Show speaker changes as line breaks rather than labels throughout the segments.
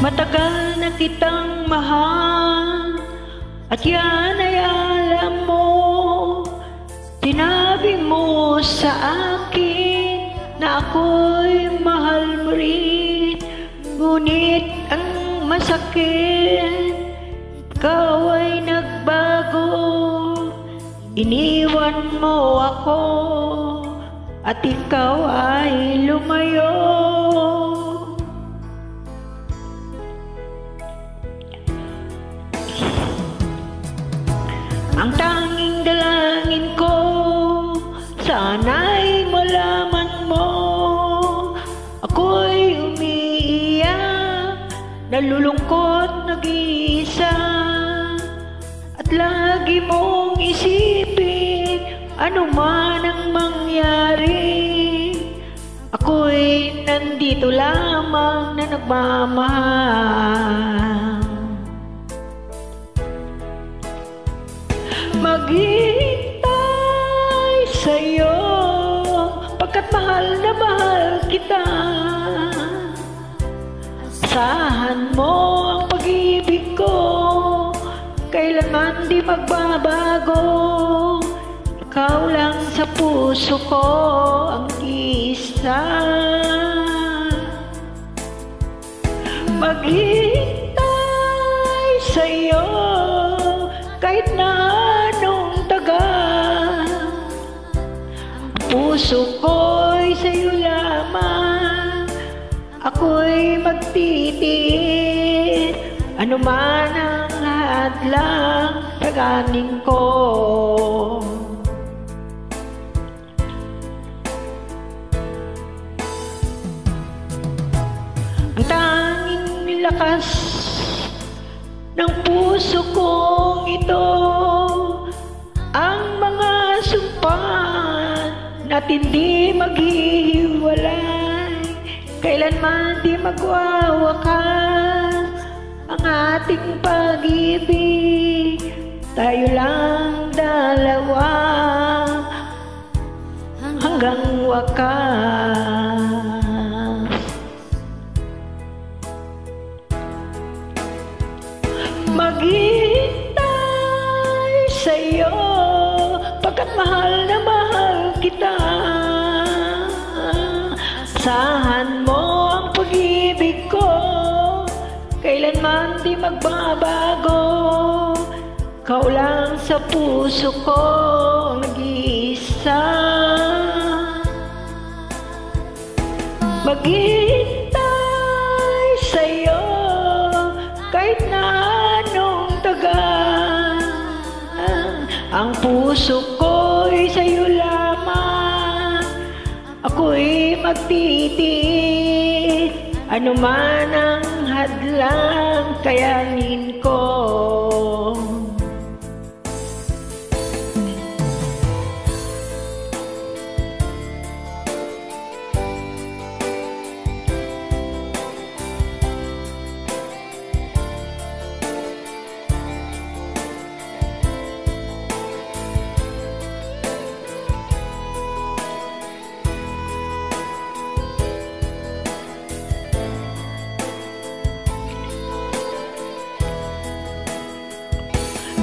Matagal na kitang mahal at yan ay alam mo. Sinabi mo sa akin na ako'y mahal mo rin. Ngunit ang masakit, ikaw ay nagbago. Iniwan mo ako at ikaw ay lumayo. Ang tanging dalangin ko, sana'y malaman mo, ako'y umiiyak, nalulungkot, nag-iisa, at lagi mong isipin, ano man ang mangyari, ako'y nandito lamang na nagmamahal. Maghihintay sa'yo pagkat mahal na mahal kita. Asahan mo ang pag-ibig ko, kailanman di magbabago. Ikaw lang sa puso ko ang isa. Maghihintay sa'yo kahit na anong tagal. Puso ko'y sa'yo lamang, ako'y magtitiis. Ano man ang hadlang, taganin ko. Ang tanging lakas ng puso kong ito, ang mga sumpaan natin di maghihiwalay, kailanman di magwawakas ang ating pag-ibig. Tayo lang dalawa hanggang wakas. Maghihintay sa'yo pagkat mahal na mahal kita. Asahan mo ang pag-ibig ko, kailanman di magbabago. Ikaw lang sa puso ko nag-iisa. Maghihintay sa'yo kahit na anong tagal. Ang puso ko'y sa'yo lamang, ako'y magtitiis. Ano man ang hadlang, kayanin ko.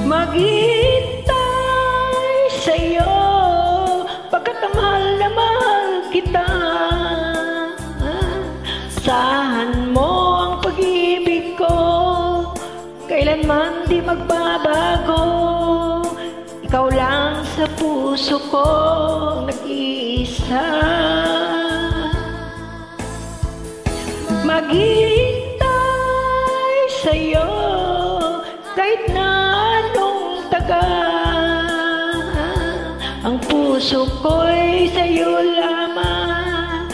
Maghihintay sa'yo pagkat mahal na mahal kita. Asahan mo ang pag-ibig ko, kailanman di magbabago. Ikaw lang sa puso ko nag-iisa. Maghihintay sa'yo kahit na anong tagal. Ang puso ko'y sa'yo lamang,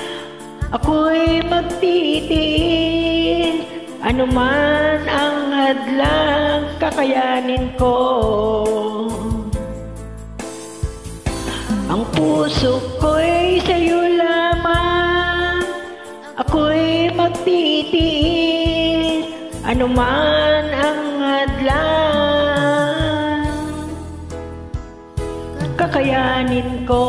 ako'y magtitiis. Ano man ang hadlang, kakayanin ko. Ang puso ko'y sa'yo lamang, ako'y magtitiis. Ano man ang hadlang, kakayanin ko.